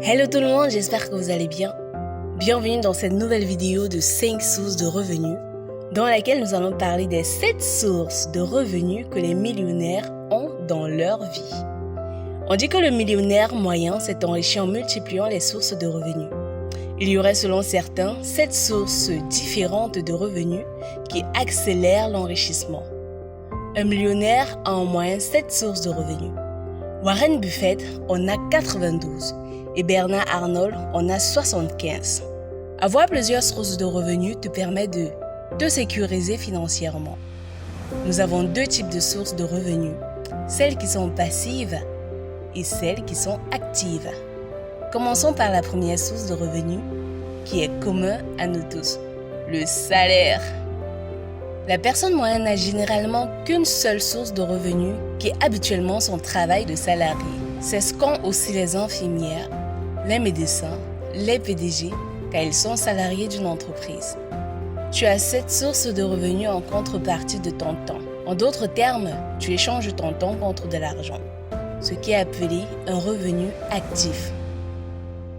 Hello tout le monde, j'espère que vous allez bien. Bienvenue dans cette nouvelle vidéo de 5 sources de revenus, dans laquelle nous allons parler des 7 sources de revenus que les millionnaires ont dans leur vie. On dit que le millionnaire moyen s'est enrichi en multipliant les sources de revenus. Il y aurait selon certains 7 sources différentes de revenus qui accélèrent l'enrichissement. Un millionnaire a en moyenne 7 sources de revenus. Warren Buffett en a 92 et Bernard Arnault en a 75. Avoir plusieurs sources de revenus te permet de te sécuriser financièrement. Nous avons 2 types de sources de revenus, celles qui sont passives et celles qui sont actives. Commençons par la première source de revenus qui est commun à nous tous, le salaire. La personne moyenne n'a généralement qu'une seule source de revenus qui est habituellement son travail de salarié. C'est ce qu'ont aussi les infirmières, les médecins, les PDG, car ils sont salariés d'une entreprise. Tu as cette source de revenus en contrepartie de ton temps. En d'autres termes, tu échanges ton temps contre de l'argent, ce qui est appelé un revenu actif.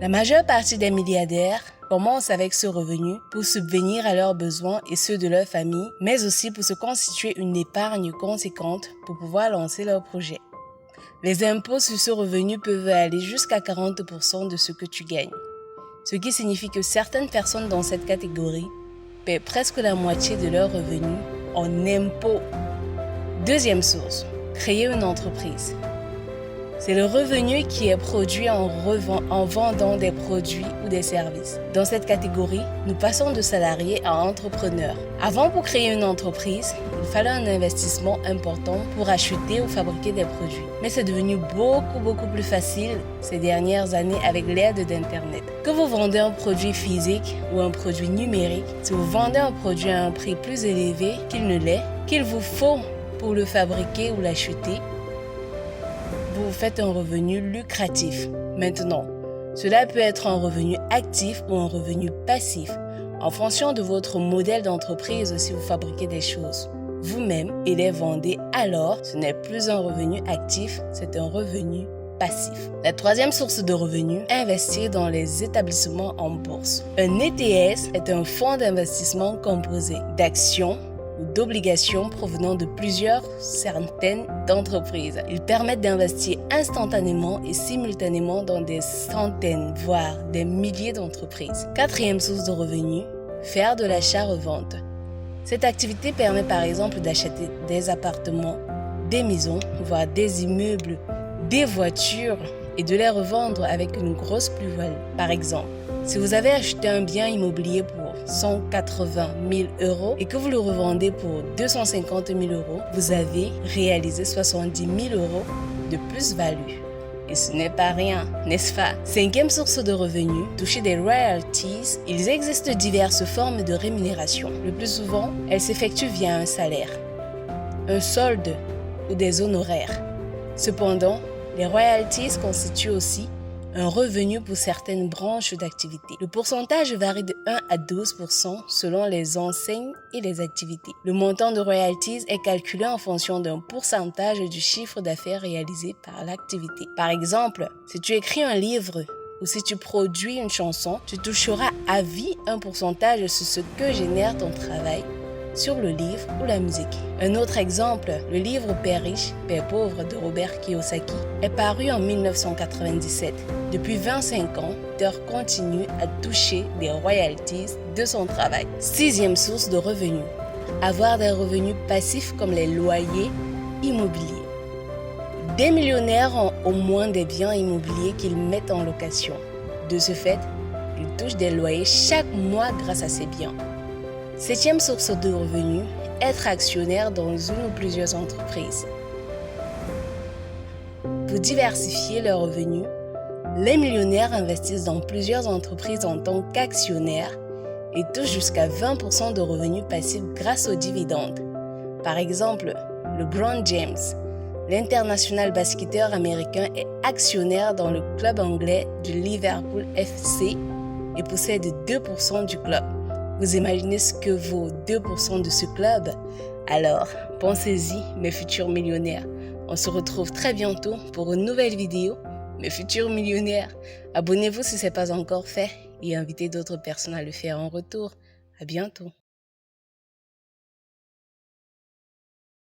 La majeure partie des milliardaires commencent avec ce revenu pour subvenir à leurs besoins et ceux de leur famille, mais aussi pour se constituer une épargne conséquente pour pouvoir lancer leur projet. Les impôts sur ce revenu peuvent aller jusqu'à 40% de ce que tu gagnes, ce qui signifie que certaines personnes dans cette catégorie paient presque la moitié de leurs revenus en impôts. Deuxième source, créer une entreprise. C'est le revenu qui est produit en vendant des produits ou des services. Dans cette catégorie, nous passons de salariés à entrepreneurs. Avant, pour créer une entreprise, il fallait un investissement important pour acheter ou fabriquer des produits. Mais c'est devenu beaucoup plus facile ces dernières années avec l'aide d'Internet. Que vous vendez un produit physique ou un produit numérique, si vous vendez un produit à un prix plus élevé qu'il ne l'est, qu'il vous faut pour le fabriquer ou l'acheter, vous faites un revenu lucratif. Maintenant, cela peut être un revenu actif ou un revenu passif, en fonction de votre modèle d'entreprise si vous fabriquez des choses vous-même et les vendez, alors ce n'est plus un revenu actif, c'est un revenu passif. La troisième source de revenus, investir dans les établissements en bourse. Un ETS est un fonds d'investissement composé d'actions ou d'obligations provenant de plusieurs centaines d'entreprises. Ils permettent d'investir instantanément et simultanément dans des centaines, voire des milliers d'entreprises. Quatrième source de revenus, faire de l'achat-revente. Cette activité permet par exemple d'acheter des appartements, des maisons, voire des immeubles, des voitures et de les revendre avec une grosse plus-value. Par exemple, si vous avez acheté un bien immobilier pour 180 000 € et que vous le revendez pour 250 000 €, vous avez réalisé 70 000 € de plus-value. Et ce n'est pas rien, n'est-ce pas? Cinquième source de revenus, toucher des royalties. Il existe diverses formes de rémunération. Le plus souvent, elles s'effectuent via un salaire, un solde ou des honoraires. Cependant, les royalties constituent aussi un revenu pour certaines branches d'activité. Le pourcentage varie de 1 à 12% selon les enseignes et les activités. Le montant de royalties est calculé en fonction d'un pourcentage du chiffre d'affaires réalisé par l'activité. Par exemple, si tu écris un livre ou si tu produis une chanson, tu toucheras à vie un pourcentage sur ce que génère ton travail sur le livre ou la musique. Un autre exemple, le livre Père riche, Père pauvre de Robert Kiyosaki est paru en 1997. Depuis 25 ans, l'auteur continue à toucher des royalties de son travail. Sixième source de revenus, avoir des revenus passifs comme les loyers immobiliers. Des millionnaires ont au moins des biens immobiliers qu'ils mettent en location. De ce fait, ils touchent des loyers chaque mois grâce à ces biens. Septième source de revenus, être actionnaire dans une ou plusieurs entreprises. Pour diversifier leurs revenus, les millionnaires investissent dans plusieurs entreprises en tant qu'actionnaires et touchent jusqu'à 20% de revenus passifs grâce aux dividendes. Par exemple, LeBron James, l'international basketteur américain, est actionnaire dans le club anglais du Liverpool FC et possède 2% du club. Vous imaginez ce que vaut 2% de ce club? Alors, pensez-y, mes futurs millionnaires. On se retrouve très bientôt pour une nouvelle vidéo. mes futurs millionnaires. Abonnez-vous si ce n'est pas encore fait et invitez d'autres personnes à le faire en retour. À bientôt.